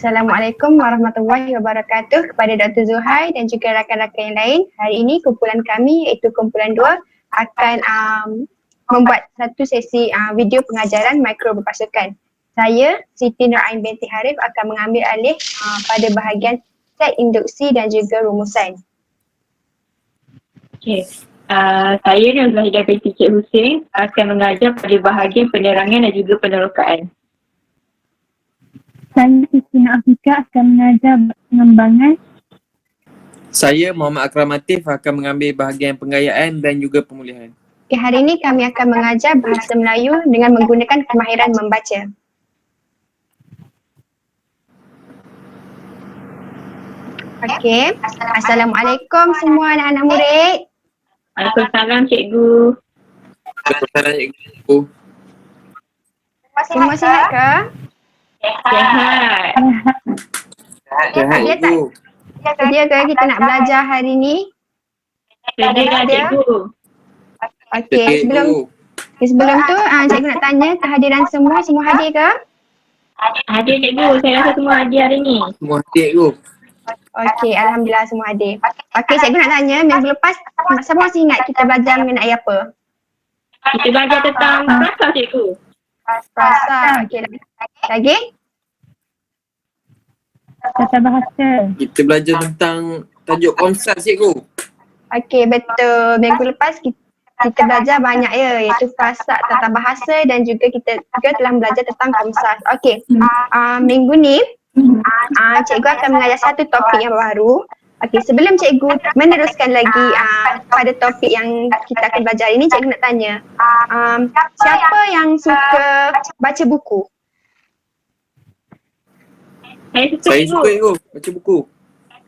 Assalamualaikum warahmatullahi wabarakatuh kepada Dr. Zuhai dan juga rakan-rakan yang lain. Hari ini kumpulan kami iaitu kumpulan 2 akan membuat satu sesi video pengajaran mikro berpasukan. Saya, Siti Nur Ain binti Harif akan mengambil alih pada bahagian set induksi dan juga rumusan. Okey. Saya Nur Zahidah binti Cik Hussein akan mengajar pada bahagian penerangan dan juga penerokaan. Saya Christina Afrika akan mengajar pengembangan. Saya Muhammad Akram Atif akan mengambil bahagian penggayaan dan juga pemulihan. Okay, hari ini kami akan mengajar bahasa Melayu dengan menggunakan kemahiran membaca. Okey, Assalamualaikum semua anak-anak murid. Waalaikumsalam cikgu. Waalaikumsalam cikgu. Semua sihat ke? Sihat. Sihat cikgu. Sedia ke kita nak belajar hari ni? Sedia dah cikgu. Okey, sebelum tu cikgu nak tanya kehadiran semua hadir ke? Hadir cikgu, saya rasa semua hadir hari ni. Semua hadir cikgu. Okey, alhamdulillah semua hadir. Okey, cikgu nak tanya minggu lepas siapa masih ingat kita belajar mengenai apa? Kita belajar tentang prasa cikgu. Prasa. Okey, lagi? Tata bahasa. Kita belajar tentang tajuk komsas cikgu. Okey, betul. Minggu lepas kita belajar banyak ya, iaitu prasa, tata bahasa dan juga kita juga telah belajar tentang komsas. Okey, minggu ni cikgu akan mengajar satu topik yang baru. Okey, sebelum cikgu meneruskan lagi pada topik yang kita akan belajar ini, cikgu nak tanya, siapa yang suka baca buku? Saya Suka cikgu baca buku.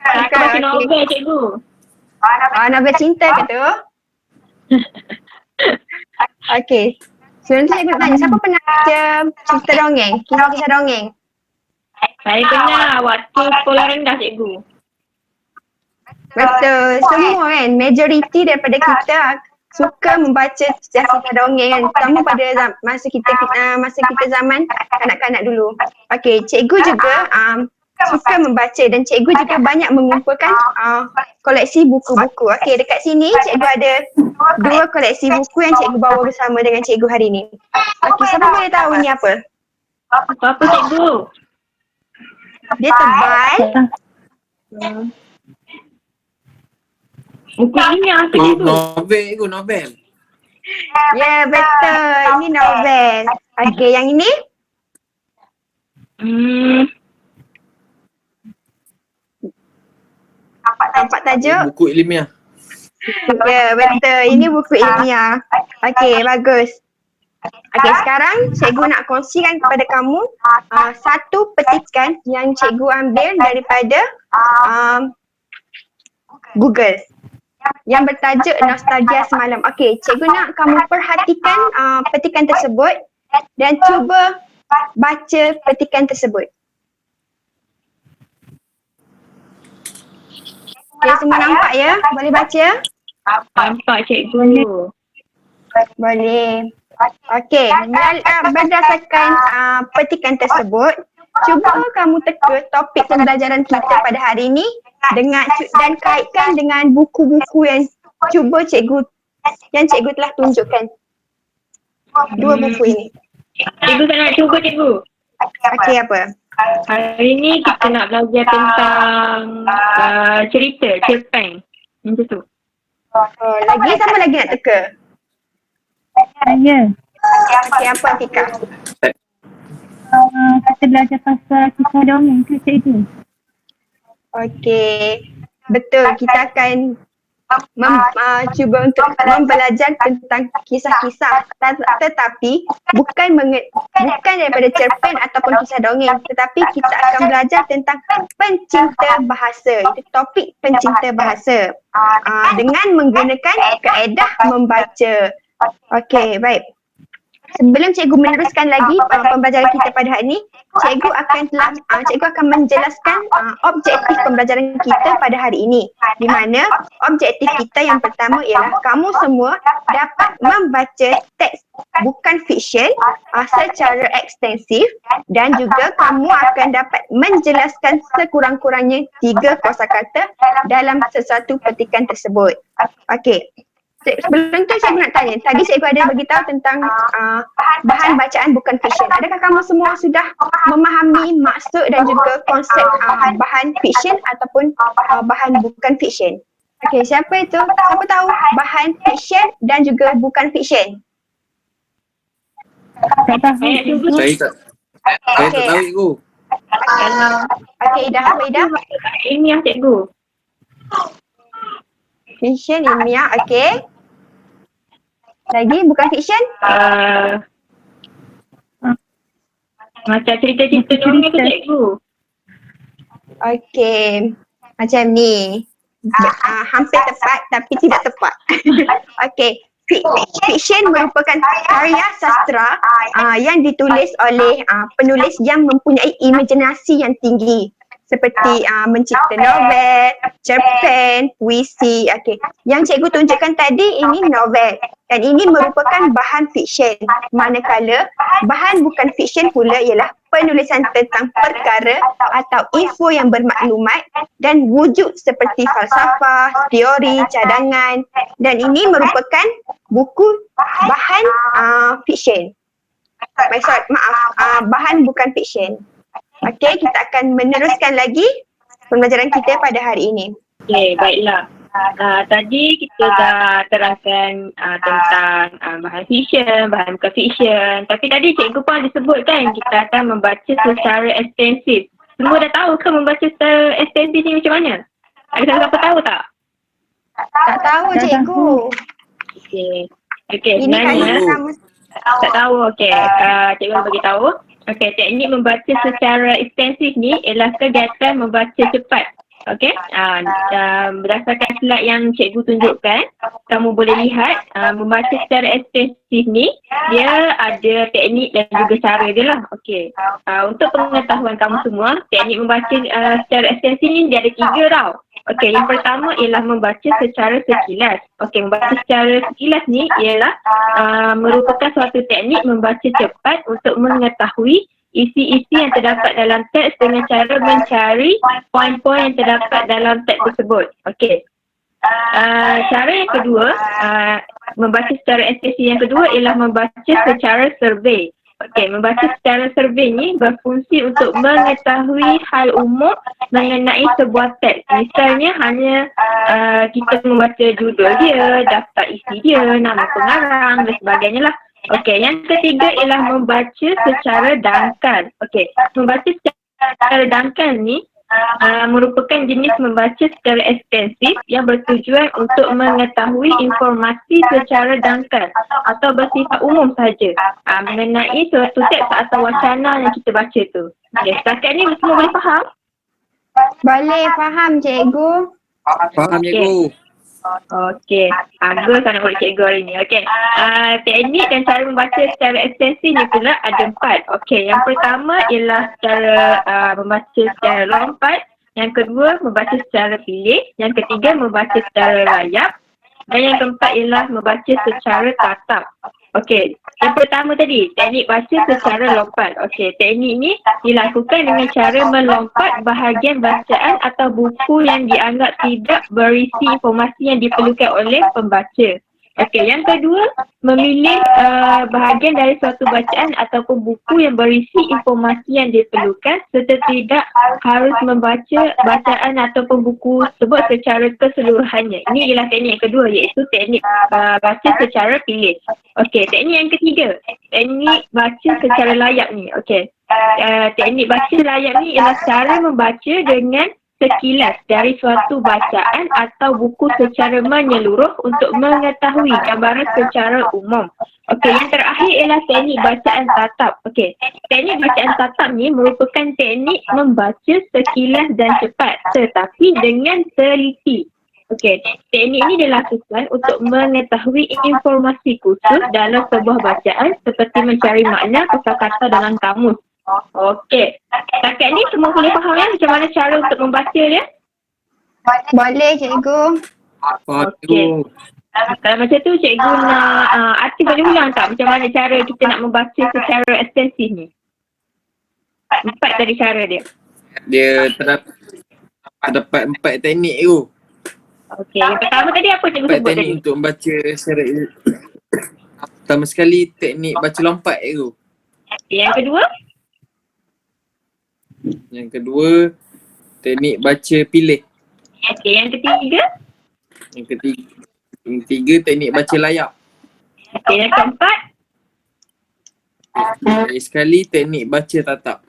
Aku baca novel cikgu. Novel cinta ke tu? Okey, sebelum tu cikgu nak tanya, siapa pernah baca cerita dongeng, kisah-kisah dongeng? Saya pernah waktu sekolah rendah cikgu. Betul, semua kan, majoriti daripada kita suka membaca kisah-kisah dongeng kan, terutama pada masa kita zaman kanak-kanak dulu. Okey, cikgu juga suka membaca dan cikgu juga banyak mengumpulkan koleksi buku-buku. Okey, dekat sini cikgu ada 2 koleksi buku yang cikgu bawa bersama dengan cikgu hari ni. Okey, siapa boleh tahu ni apa? Apa cikgu? Dia tebal. Buku ini apa cikgu? Novel cikgu, novel. Ya, betul. Ini novel. Okey, yang ini? Nampak tajuk? Buku ilmiah. Ya, betul. Ini buku ilmiah. Okey, bagus. Okey, sekarang cikgu nak kongsikan kepada kamu satu petikan yang cikgu ambil daripada Google yang bertajuk Nostalgia Semalam. Okey, cikgu nak kamu perhatikan petikan tersebut dan cuba baca petikan tersebut. Okey, semua nampak ya? Boleh baca? Nampak cikgu. Boleh. Okey, berdasarkan petikan tersebut, cuba kamu teka topik pembelajaran kita pada hari ini dan kaitkan dengan buku-buku yang cikgu telah tunjukkan. 2 buku ini. Cikgu tak nak cuba cikgu. Okey, apa? Hari ni kita nak belajar tentang cerpen. Macam tu. Lagi siapa lagi nak teka? Saya. Okey, apa Tika? Kita belajar pasal kisah dongeng ke cikgu? Okey, betul. Kita akan cuba untuk belajar tentang kisah-kisah, tetapi bukan daripada cerpen ataupun kisah dongeng, tetapi kita akan belajar tentang pencinta bahasa. Itu topik pencinta bahasa dengan menggunakan kaedah membaca. Okey, baik. sebelum cikgu meneruskan lagi pembelajaran kita pada hari ini, cikgu akan menjelaskan objektif pembelajaran kita pada hari ini. Di mana objektif kita yang pertama ialah kamu semua dapat membaca teks bukan fiksyen secara ekstensif, dan juga kamu akan dapat menjelaskan sekurang-kurangnya 3 kosakata dalam sesuatu petikan tersebut. Okey. Sebelum tu saya nak tanya, tadi cikgu ada beritahu tentang bahan bacaan bukan fiksyen. Adakah kamu semua sudah memahami maksud dan juga konsep bahan fiksyen ataupun bahan bukan fiksyen? Okey, siapa itu? Siapa tahu bahan fiksyen dan juga bukan fiksyen? Tak tahu. Saya tak tahu cikgu. Okey, Ida. Apa Ida? Ini yang cikgu. Fiksyen, ilmiah, okey. Lagi bukan fiksyen? Macam cerita-cerita dongeng ke cikgu? Okey, macam ni. Hampir tepat tapi tidak tepat. Okey, fiksyen merupakan karya sastra yang ditulis oleh penulis yang mempunyai imajinasi yang tinggi, seperti mencipta novel, cerpen, puisi. Okey, yang cikgu tunjukkan tadi ini novel dan ini merupakan bahan fiksyen. Manakala bahan bukan fiksyen pula ialah penulisan tentang perkara atau info yang bermaklumat dan wujud seperti falsafah, teori, cadangan, dan ini merupakan buku bahan fiksyen. Bahan bukan fiksyen. Okey, kita akan meneruskan lagi pembelajaran kita pada hari ini. Okey, baiklah. Tadi kita dah terangkan tentang bahan fiksyen, bahan bukan fiksyen. Tapi tadi cikgu pun ada sebutkan kita akan membaca secara ekstensif. Semua dah tahu ke membaca secara ekstensif ni macam mana? Ada siapa tahu tak? Tak tahu cikgu. Okey, Ini kali sebenarnya pertama. tak tahu. Okey, cikgu bagi tahu. Okey, teknik membaca secara ekstensif ni ialah kegiatan membaca cepat. Okey, berdasarkan slide yang cikgu tunjukkan, kamu boleh lihat membaca secara ekstensif ni dia ada teknik dan juga cara dia lah. Okey, untuk pengetahuan kamu semua, teknik membaca secara ekstensif ni dia ada 3 tau. Okey, yang pertama ialah membaca secara sekilas. Okey, membaca secara sekilas ni ialah merupakan suatu teknik membaca cepat untuk mengetahui isi-isi yang terdapat dalam teks dengan cara mencari poin-poin yang terdapat dalam teks tersebut. Okey. Cara yang kedua, membaca secara ekstensif yang kedua ialah membaca secara survey. Okey, membaca secara survey ni berfungsi untuk mengetahui hal umum mengenai sebuah teks. Misalnya hanya kita membaca judul dia, daftar isi dia, nama pengarang dan sebagainya lah. Okey, yang ketiga ialah membaca secara dangkal. Okey, membaca secara dangkal ni merupakan jenis membaca secara ekstensif yang bertujuan untuk mengetahui informasi secara dangkal atau bersifat umum sahaja mengenai suatu teks atau wacana yang kita baca tu. Okey, setakat ni semua boleh faham? Boleh faham cikgu. Faham cikgu. Okey, bagus sangat boleh cikgu hari ni. Okey, teknik dan cara membaca secara ekstensif ni pula ada 4. Okey, yang pertama ialah secara membaca secara lompat. Yang kedua, membaca secara pilih. Yang ketiga, membaca secara layap. Dan yang keempat ialah membaca secara tatap. Okey, yang pertama tadi, teknik baca secara lompat. Okey, teknik ni dilakukan dengan cara melompat bahagian bacaan atau buku yang dianggap tidak berisi informasi yang diperlukan oleh pembaca. Okey, yang kedua, memilih bahagian dari suatu bacaan ataupun buku yang berisi informasi yang diperlukan serta tidak harus membaca bacaan ataupun buku tersebut secara keseluruhannya. Ini ialah teknik yang kedua, iaitu teknik baca secara pilih. Okey, teknik yang ketiga, teknik baca secara layap ni. Okey, teknik baca layap ni ialah cara membaca dengan sekilas dari suatu bacaan atau buku secara menyeluruh untuk mengetahui gambaran secara umum. Okey, yang terakhir ialah teknik bacaan tatap. Okey, teknik bacaan tatap ni merupakan teknik membaca sekilas dan cepat tetapi dengan teliti. Okey, teknik ini dilakukan untuk mengetahui informasi khusus dalam sebuah bacaan seperti mencari makna kosakata dalam kamus. Okey, setakat ni semua boleh faham ya macam mana cara untuk membaca dia? Boleh cikgu. Okey. Kalau macam tu cikgu nak arti boleh ulang tak macam mana cara kita nak membaca secara ekstensif ni? 4 tadi cara dia. Dia terdapat 4 teknik tu. Okey, yang pertama tadi apa cikgu 4 sebut teknik tadi? untuk membaca secara pertama sekali teknik baca lompat tu. Yang kedua? Yang kedua teknik baca pilih. Okey, yang ketiga? Yang ketiga teknik baca layak. Okey, yang keempat? Lagi sekali teknik baca tatap.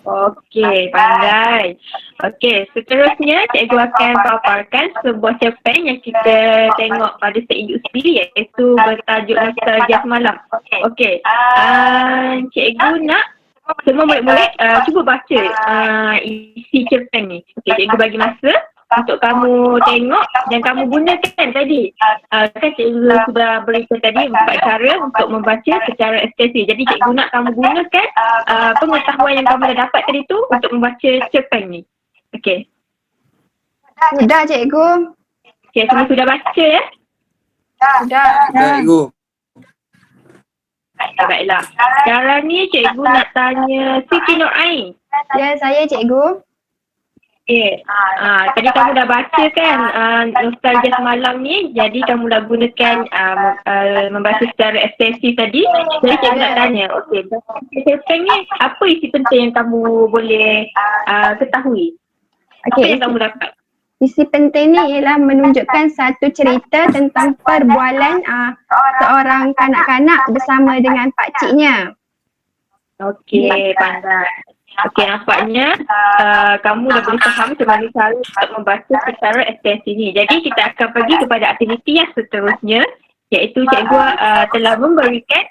Okey, pandai. Okey, seterusnya cikgu akan paparkan sebuah cerpen yang kita tengok pada set induksi iaitu bertajuk Nostalgia Semalam. Okey, cikgu nak semua murid-murid cuba baca isi cerpen ni. Okey, cikgu bagi masa untuk kamu tengok dan kamu gunakan tadi. Kan cikgu sudah berikan tadi 4 cara untuk membaca secara ekstensif. Jadi cikgu nak kamu gunakan pengetahuan yang kamu dah dapat tadi tu untuk membaca cerpen ni. Okey. Sudah cikgu. Okey, semua sudah baca ya? Sudah. Cikgu. Baiklah. Sekarang ni cikgu nak tanya Siti Nur Ain. Ya, saya cikgu. Okey. Tadi kamu dah baca kan Nostalgia Semalam ni, jadi kamu dah gunakan membaca secara ekstensif tadi. Jadi cikgu nak tanya, okey, cerpen ni apa isi penting yang kamu boleh ketahui? Apa Okey, yang kamu dapat? isi penting ni ialah menunjukkan satu cerita tentang perbualan seorang kanak-kanak bersama dengan pakciknya. Okey, pandai. Okey, nampaknya kamu dah boleh faham macam mana cara untuk membaca secara ekstensif ni. Jadi kita akan pergi kepada aktiviti yang seterusnya, iaitu cikgu telah memberikan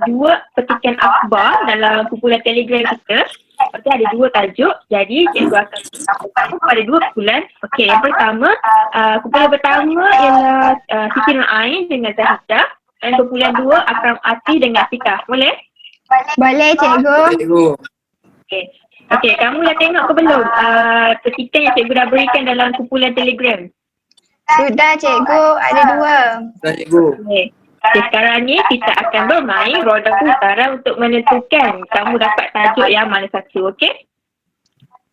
2 petikan akhbar dalam kumpulan Telegram kita. Okey, ada 2 tajuk. Jadi cikgu akan pada 2 kumpulan. Okey, yang pertama, kumpulan pertama ialah Siti Nur Ain dengan Zahida, dan kumpulan 2 Akram Ati dengan Afiqah. Boleh? Boleh cikgu. Cikgu. Okey, kamu dah tengok ke belum petikan yang cikgu dah berikan dalam kumpulan Telegram? Sudah cikgu, ada 2. Dah cikgu. Okey, sekarang ni kita akan bermain roda putaran untuk menentukan kamu dapat tajuk yang mana satu, okey?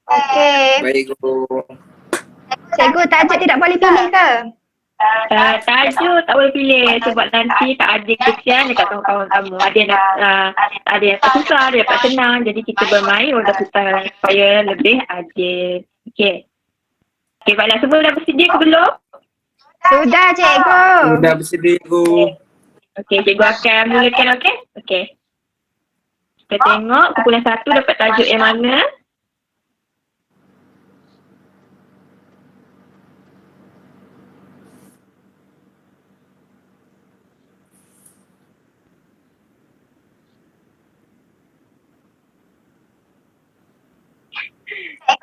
Okey. Baik cikgu. Cikgu, tajuk tidak boleh pilih ke? Tajuk tak boleh pilih sebab nanti tak ada kesian dekat kawan-kawan kamu. Ada yang susah, ada yang dapat senang. Jadi kita bermain roda putaran supaya lebih adil. Okey. Okey, baiklah, semua dah bersedia ke belum? Sudah cikgu. Sudah bersedia cikgu. Okey, cikgu akan mulakan, okey? Okey. Kita tengok kumpulan 1 dapat tajuk yang mana.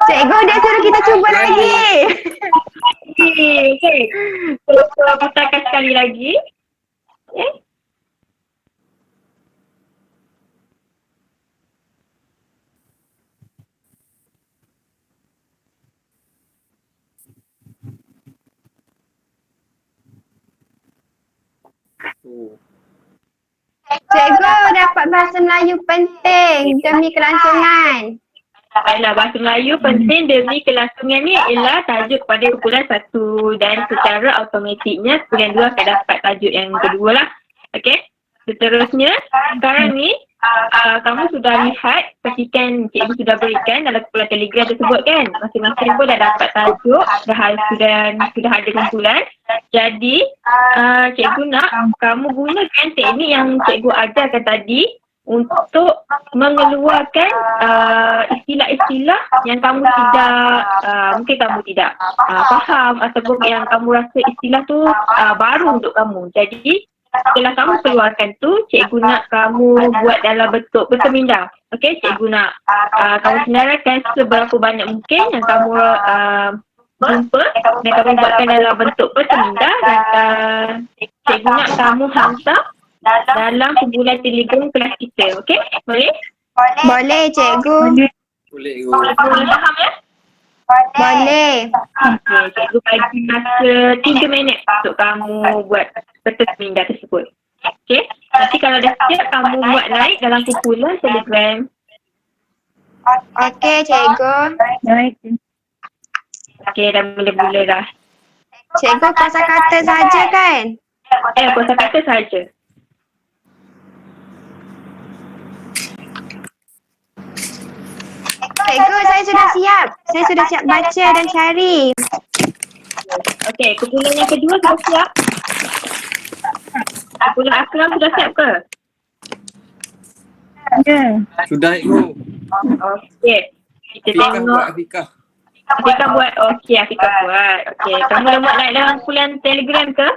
Cikgu dia suruh kita cuba lagi. Okey. Kita putarkan sekali lagi. Okey. Cikgu dapat bahasa Melayu penting demi kelangsungan. Baiklah, bahasa Melayu penting demi kelangsungan ni ialah tajuk pada kumpulan 1 dan secara automatiknya kumpulan 2 akan dapat tajuk yang kedua lah. Okey. Seterusnya, sekarang ni kamu sudah lihat petikan cikgu sudah berikan dalam kumpulan Telegram tersebut kan? Masing-masing pun dah dapat tajuk, sudah ada kumpulan. Jadi, cikgu nak kamu gunakan teknik yang cikgu ajarkan tadi untuk mengeluarkan istilah-istilah yang kamu mungkin kamu tidak faham ataupun yang kamu rasa istilah tu baru untuk kamu. Jadi setelah kamu keluarkan tu, cikgu nak kamu buat dalam bentuk berkemindah. Okey, cikgu nak kamu senaraikan seberapa banyak mungkin yang kamu jumpa dan kamu buatkan dalam bentuk minda dan cikgu nak kamu hantar dalam kumpulan Telegram kelas kita. Okey? Boleh? Boleh cikgu. Boleh. Boleh go. Boleh faham ya? Boleh. Okey, cikgu bagi masa 3 minit untuk kamu buat peta minda tersebut. Okey? Nanti kalau dah siap, kamu buat naik dalam kumpulan Telegram. Okey cikgu. Baik. Okey, dah mula-mula dah. Cikgu kosakata saja kan? Kosakata saja. Cikgu, saya sudah siap. Saya sudah siap baca dan cari. Okey, kumpulan yang kedua sudah siap? Kumpulan Akram sudah siap ke? Ya. Sudah go. Okey. Kita Fikah tengok. buat Fikah. Afika buat. Okey, Afika buat. Okey, kamu dah buat naik dalam kumpulan Telegram ke?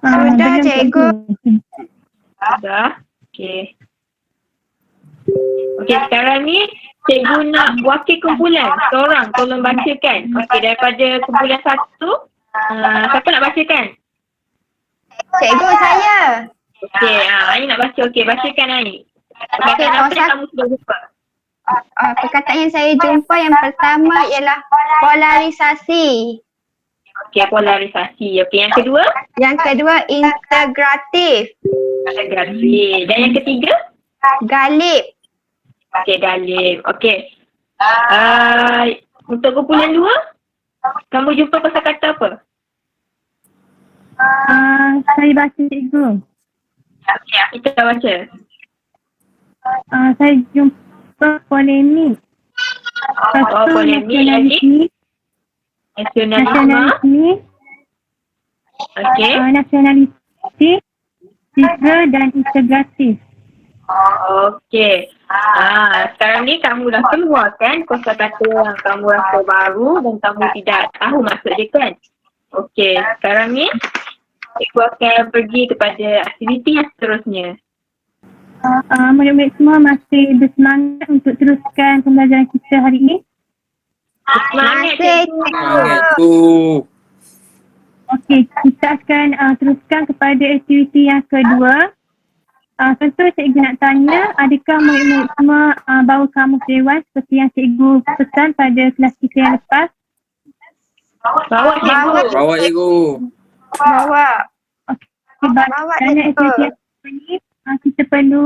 Sudah, belum, cikgu. Sudah. Okey. Okey, sekarang ni cikgu nak wakil kumpulan. Seorang tolong bacakan. Okey, daripada kumpulan 1, siapa nak bacakan? Cikgu saya. Okey, Aini nak baca. Okey, bacakan Aini. Okey, Perkataan apa yang kosak- kamu sudah jumpa? Perkataan yang saya jumpa yang pertama ialah polarisasi. Okey, polarisasi. Okey, yang kedua? Yang kedua integratif. Integrasi. Dan yang ketiga? Galib. Okey, Galib. Okey. Untuk kumpulan 2, kamu jumpa kosakata apa? Saya baca cikgu. Okey, kita dah baca. Saya jumpa polemik. Polemik lagi. Nasionalisme. Nasionalisme. Okey. Nasionalistik. Tiga dan integratif. Okey. Sekarang ni kamu dah keluarkan kosakata yang kamu rasa baru dan kamu tidak tahu maksud dia kan? Okey. Sekarang ni cikgu akan pergi kepada aktiviti yang seterusnya. Murid-murid semua masih bersemangat untuk teruskan pembelajaran kita hari ini. Semangat Masih, cikgu. Semangat tu. Okey, kita akan teruskan kepada aktiviti yang kedua. Tentu cikgu nak tanya, adakah murid-murid semua bawa kamus dewan seperti yang cikgu pesan pada kelas kita yang lepas? Bawa cikgu. Bawa cikgu. Bawa. Okay, Bawa dalam cikgu. aktiviti yang kedua ni, kita perlu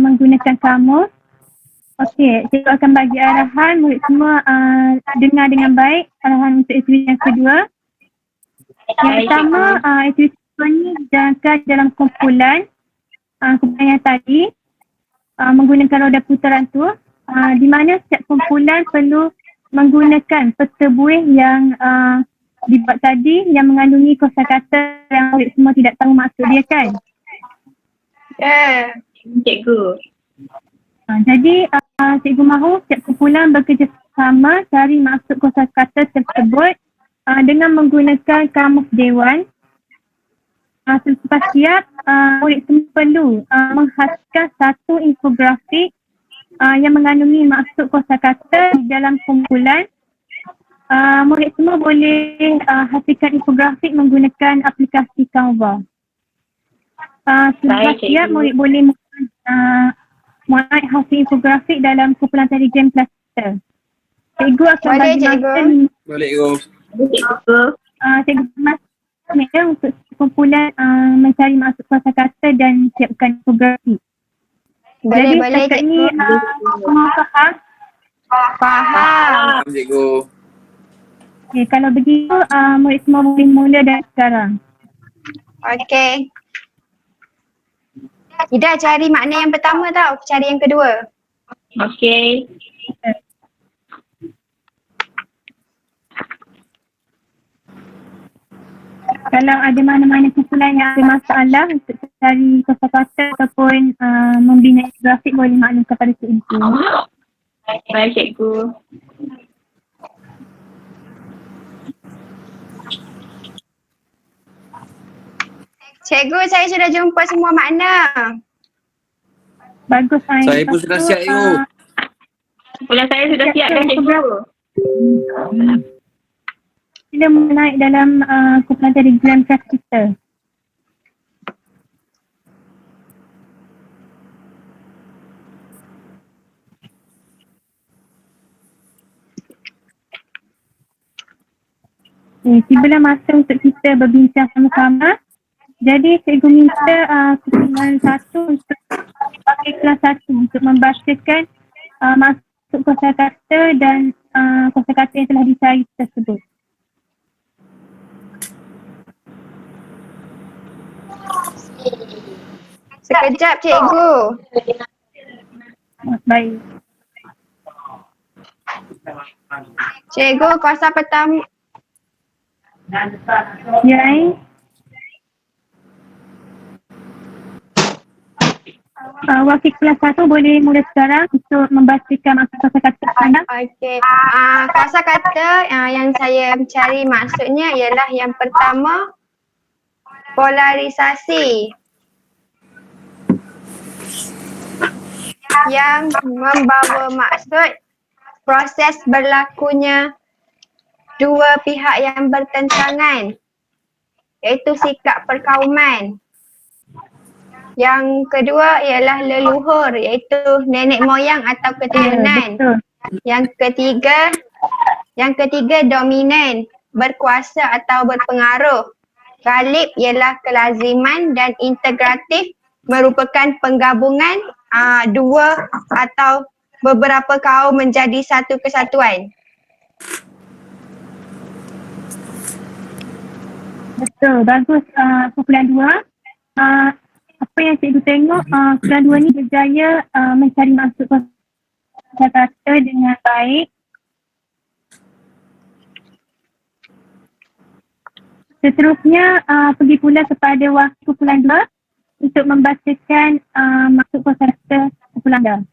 menggunakan kamus. Okey, cikgu akan bagi arahan, murid semua dengar dengan baik arahan untuk aktiviti yang kedua. Yang pertama, aktiviti kedua ni dijalankan dalam kumpulan yang tadi menggunakan roda putaran tu, di mana setiap kumpulan perlu menggunakan peta buih yang dibuat tadi yang mengandungi kosakata yang murid semua tidak tahu maksud dia kan. Ya. Cikgu. Jadi cikgu mahu setiap kumpulan bekerjasama cari maksud kosakata tersebut dengan menggunakan kamus dewan. Selepas siap, murid semua perlu menghaskan satu infografik yang mengandungi maksud kosakata di dalam kumpulan. Murid semua boleh hasilkan infografik menggunakan aplikasi Canva. Selepas Baik, siap, cikgu. murid boleh muat hasil infografik dalam kumpulan Telegram kelas kita. Cikgu akan Boleh, bagi cikgu. masa Boleh go. Cikgu. cikgu masa untuk kumpulan mencari maksud kosakata dan siapkan infografik. Boleh, Jadi boleh setakat ni cikgu. semua faham? Faham. Cikgu. Okay, kalau begitu murid semua boleh mula dari sekarang. Okey. Ida cari makna yang pertama tau, cari yang kedua. Okey. Kalau ada mana-mana kumpulan yang ada masalah untuk cari kosakata ataupun membina grafik boleh maklum kepada cikgu. Baik cikgu. Cikgu, saya sudah jumpa semua makna. Bagus. Saya pun sudah siap cikgu. Kumpulan saya sudah siap dah cikgu. Sila menaik dalam kumpulan Telegram kelas kita. Tibalah masa untuk kita berbincang sama-sama. Jadi cikgu minta kumpulan 1 untuk pakai kelas 1 untuk membacakan masuk kosakata dan kosakata yang telah dicari tersebut. Sekejap cikgu. Baik. Cikgu kuasa pertama. Ya. Wakil kelas 1 boleh mula sekarang untuk membacakan masuk kosakata anda. Okey. Kuasa kata yang saya cari maksudnya ialah yang pertama polarisasi. Yang membawa maksud proses berlakunya dua pihak yang bertentangan, iaitu sikap perkauman. Yang kedua ialah leluhur, iaitu nenek moyang atau keturunan. Betul. Yang ketiga dominan, berkuasa atau berpengaruh. Galib ialah kelaziman dan integratif merupakan penggabungan dua atau beberapa kaum menjadi satu kesatuan. Betul, bagus kumpulan 2. Apa yang cikgu tengok, kumpulan 2 ni berjaya mencari masuk kosakata dengan baik. Seterusnya pergi pula kepada wakil kumpulan 2 untuk membacakan masuk kosakata kumpulan 2.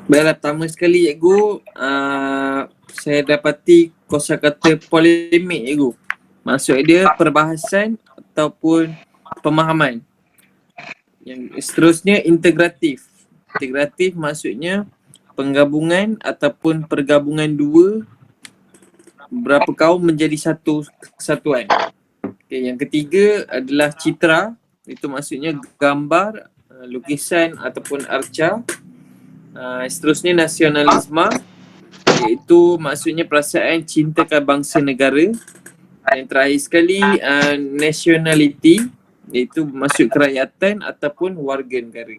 Baiklah, pertama sekali cikgu, saya dapati kosakata polemik cikgu. Maksud dia perbahasan ataupun pemahaman. Yang seterusnya integratif. Integratif maksudnya penggabungan ataupun pergabungan beberapa kaum menjadi satu kesatuan. Okay, yang ketiga adalah citra. Itu maksudnya gambar, lukisan ataupun arca. Seterusnya nasionalisme, iaitu maksudnya perasaan cintakan bangsa negara. Yang terakhir sekali nationality, iaitu maksud kerakyatan ataupun warga negara.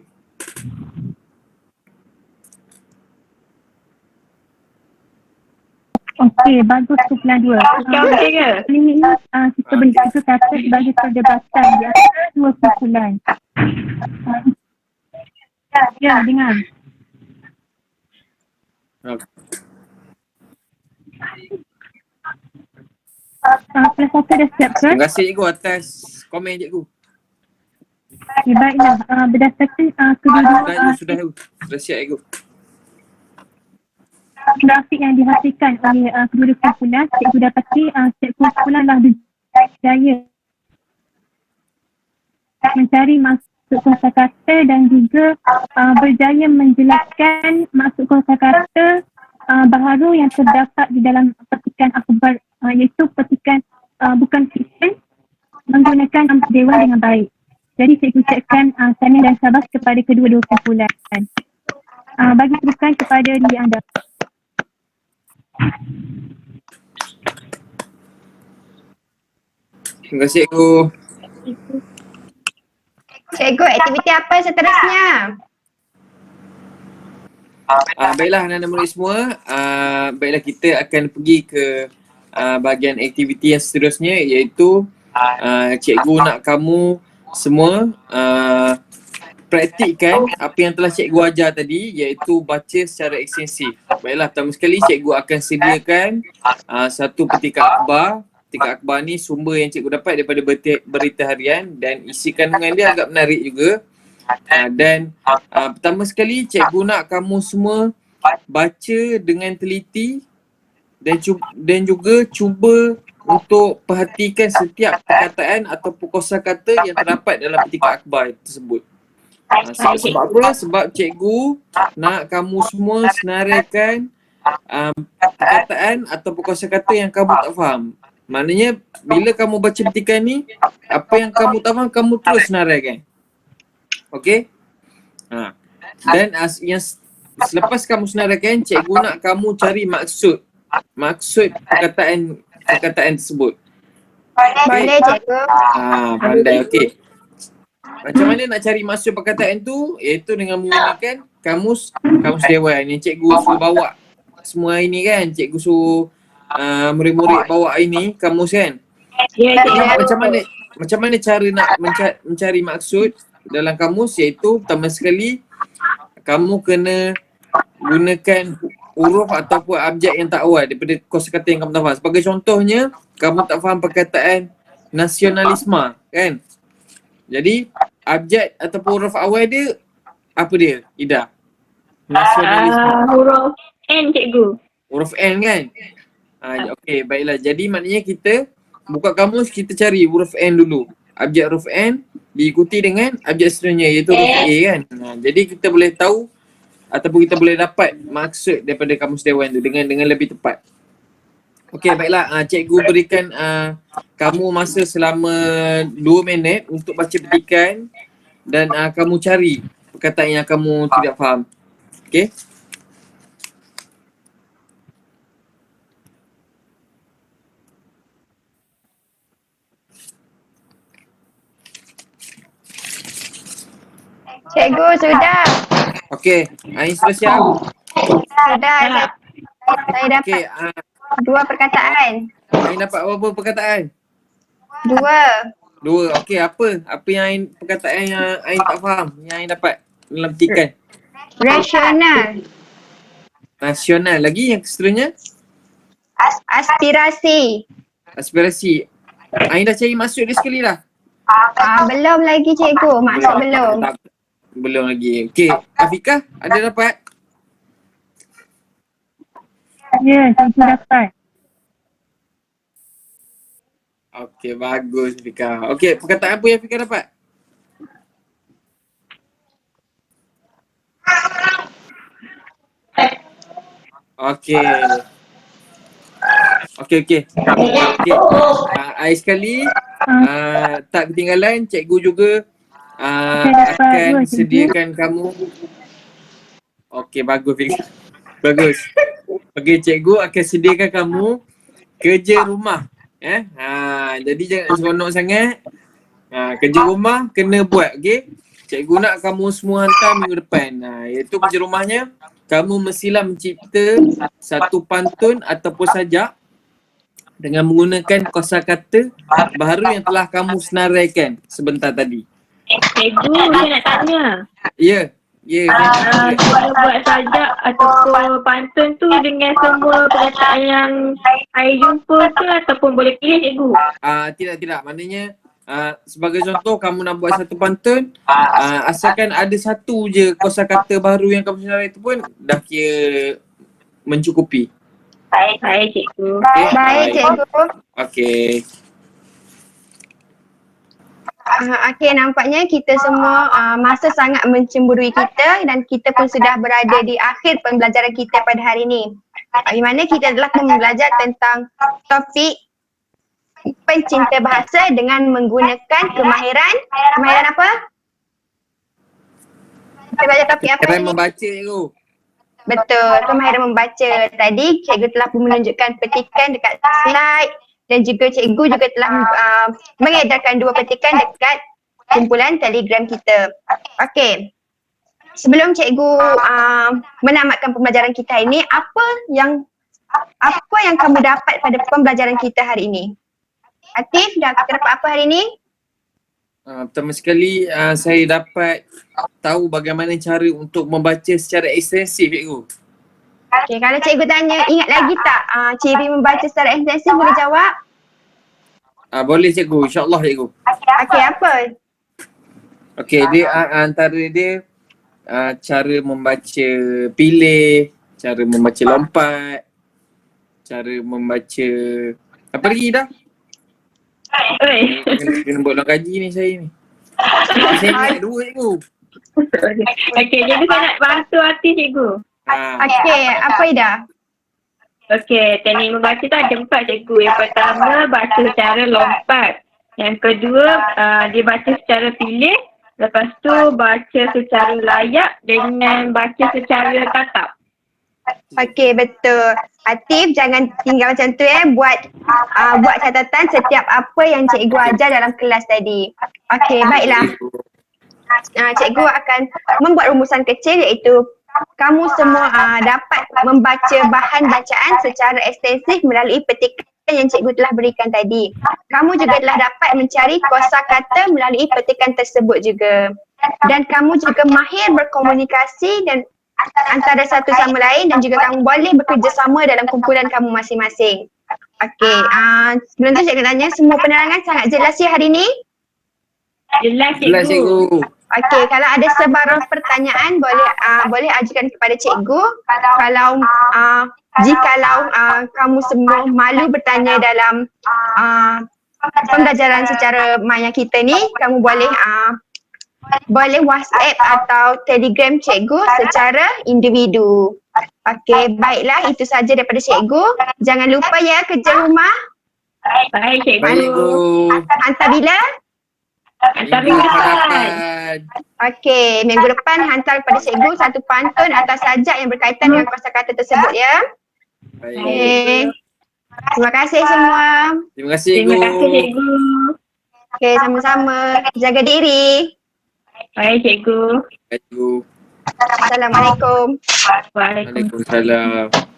Okey, bagus kumpulan 2. Okey ke? Ini kita boleh kita kata sebagai perdebatan di antara dua kumpulan. Ya, dengar. Kelas 1 dah siap ke? Terima kasih cikgu atas komen cikgu. Ya, baiklah. Berdasarkan kedua-dua Sudah siap cikgu. grafik yang dihasilkan oleh kedua-dua kumpulan, cikgu dapati setiap kumpulan telah berjaya mencari masuk kosakata dan juga berjaya menjelaskan masuk kosakata baharu yang terdapat di dalam petikan akhbar, iaitu petikan bukan fiksyen, menggunakan dewan dengan baik. Jadi cikgu ucapkan tahniah dan sabar kepada kedua-dua kumpulan. Bagi teruskan kepada diri anda. Terima kasih cikgu. Cikgu, aktiviti apa seterusnya? Baiklah anak-anak murid semua, baiklah kita akan pergi ke bahagian aktiviti yang seterusnya, iaitu cikgu nak kamu semua praktikkan apa yang telah cikgu ajar tadi, iaitu baca secara ekstensif. Baiklah, pertama sekali cikgu akan sediakan satu petikan akhbar. Petikan akhbar ni sumber yang cikgu dapat daripada berita harian dan isi kandungan dia agak menarik juga. Dan pertama sekali cikgu nak kamu semua baca dengan teliti dan juga cuba untuk perhatikan setiap perkataan atau kosakata yang terdapat dalam petikan akhbar tersebut. Sebab apa? Sebab cikgu nak kamu semua senaraikan perkataan ataupun kosakata yang kamu tak faham. Maknanya bila kamu baca petikan ni, apa yang kamu tak faham kamu terus senaraikan. Okey? Dan yang selepas kamu senaraikan, cikgu nak kamu cari maksud perkataan tersebut. Boleh cikgu. Pandai. Okey. Macam mana nak cari maksud perkataan tu? Iaitu dengan menggunakan kamus dewan yang cikgu suruh bawa semua hari ni kan. Cikgu suruh murid-murid bawa hari ni kamus kan. Ya, cikgu. Macam mana cara nak mencari maksud dalam kamus, iaitu pertama sekali kamu kena gunakan huruf ataupun abjad yang tak awal daripada kosakata yang kamu tak faham. Sebagai contohnya, kamu tak faham perkataan nasionalisme kan. Jadi abjad ataupun huruf awal dia apa dia? Ida. Nasionalisme. Huruf N, cikgu. Huruf N kan? Okey, baiklah. Jadi maknanya kita buka kamus, kita cari huruf N dulu. Abjad huruf N diikuti dengan abjad seterusnya iaitu huruf A kan. Jadi kita boleh tahu ataupun kita boleh dapat maksud daripada kamus dewan tu dengan lebih tepat. Okey, baiklah. Cikgu berikan kamu masa selama 2 minit untuk baca petikan dan kamu cari perkataan yang kamu tidak faham. Okey? Cikgu sudah. Okey, Ain sudah siap? Sudah. Saya dapat Okey, 2 perkataan. Ain dapat berapa perkataan? 2. Okey, apa yang perkataan yang Ain tak faham yang Ain dapat dalam petikan? Rasional. Nasional. Lagi yang seterusnya? Aspirasi. Aspirasi. Ain dah cari maksud dia sekali dah? Belum lagi cikgu. Maksud belum. Belum lagi. Okey, Afiqah ada dapat? Ya, saya dapat. Okey, bagus Afiqah. Okey, perkataan apa yang Afiqah dapat? Okey. Okey. Air sekali tak ketinggalan, cikgu juga akan sediakan kamu. Okey, bagus Afiqah. Bagus. Okey, cikgu akan sediakan kamu kerja rumah. Jadi jangan seronok sangat. Kerja rumah kena buat, okey? Cikgu nak kamu semua hantar minggu depan. Iaitu kerja rumahnya, kamu mestilah mencipta satu pantun ataupun sajak dengan menggunakan kosakata baru yang telah kamu senaraikan sebentar tadi. Cikgu, saya nak tanya. Ya. Cara buat sajak ataupun pantun tu dengan semua perkataan yang saya jumpa ke ataupun boleh pilih, cikgu? Tidak. Maknanya sebagai contoh, kamu nak buat satu pantun, asalkan ada satu je kosakata baru yang kamu senarai itu pun dah kira mencukupi. Baik, cikgu. Okay? Baik cikgu. Okey. Okey, nampaknya kita semua masa sangat mencemburui kita dan kita pun sudah berada di akhir pembelajaran kita pada hari ini. Di mana kita telah belajar tentang topik pencinta bahasa dengan menggunakan kemahiran apa? Kita belajar topik apa Kemahiran ni? membaca cikgu. Betul, kemahiran membaca. Tadi cikgu telah menunjukkan petikan dekat slide dan juga cikgu juga telah mengedarkan 2 petikan dekat kumpulan Telegram kita. Okey. Sebelum cikgu menamatkan pembelajaran kita ini, apa yang kamu dapat pada pembelajaran kita hari ini? Atif, dah kita dapat apa hari ini? Pertama sekali saya dapat tahu bagaimana cara untuk membaca secara ekstensif, cikgu. Okey, kalau cikgu tanya, ingat lagi tak ciri membaca secara ekstensif, boleh jawab? Boleh cikgu, insyaAllah cikgu. Okey, apa? Okey, dia antara dia cara membaca pilih, cara membaca lompat, cara membaca apa lagi dah? Oi. Kena buat ulang kaji ni saya ni. Saya ingat 2 cikgu. Okey, jadi saya nak bantu hati cikgu. Okey, apa Ida? Okey, teknik membaca tu ada 4 cikgu. Yang pertama, baca secara lompat. Yang kedua, dia baca secara pilih. Lepas tu, baca secara layak dengan baca secara tatap. Okey, betul. Atif, jangan tinggal macam tu buat buat catatan setiap apa yang cikgu ajar dalam kelas tadi. Okey, baiklah. Cikgu akan membuat rumusan kecil iaitu kamu semua dapat membaca bahan bacaan secara ekstensif melalui petikan yang cikgu telah berikan tadi. Kamu juga telah dapat mencari kosakata melalui petikan tersebut juga. Dan kamu juga mahir berkomunikasi dan antara satu sama lain dan juga kamu boleh bekerjasama dalam kumpulan kamu masing-masing. Okey, sebelum tu cikgu tanya semua penerangan sangat jelas ya hari ni? Jelas Jelas cikgu. Okey, kalau ada sebarang pertanyaan boleh ajukan kepada cikgu. Kalau jikalau kamu semua malu bertanya dalam pembelajaran secara maya kita ni, kamu boleh WhatsApp atau Telegram cikgu secara individu. Okey, baiklah itu saja daripada cikgu. Jangan lupa ya kerja rumah. Baik cikgu. Baik cikgu. Hantar bila? Hantar minggu depan. Okey, minggu depan hantar kepada cikgu satu pantun atau sajak yang berkaitan dengan kosakata tersebut ya. Baik. Okey. Terima kasih semua. Terima kasih cikgu. Terima kasih cikgu. Okey, sama-sama. Jaga diri. Baik cikgu. Baik cikgu. Assalamualaikum. Waalaikumsalam. Waalaikumsalam.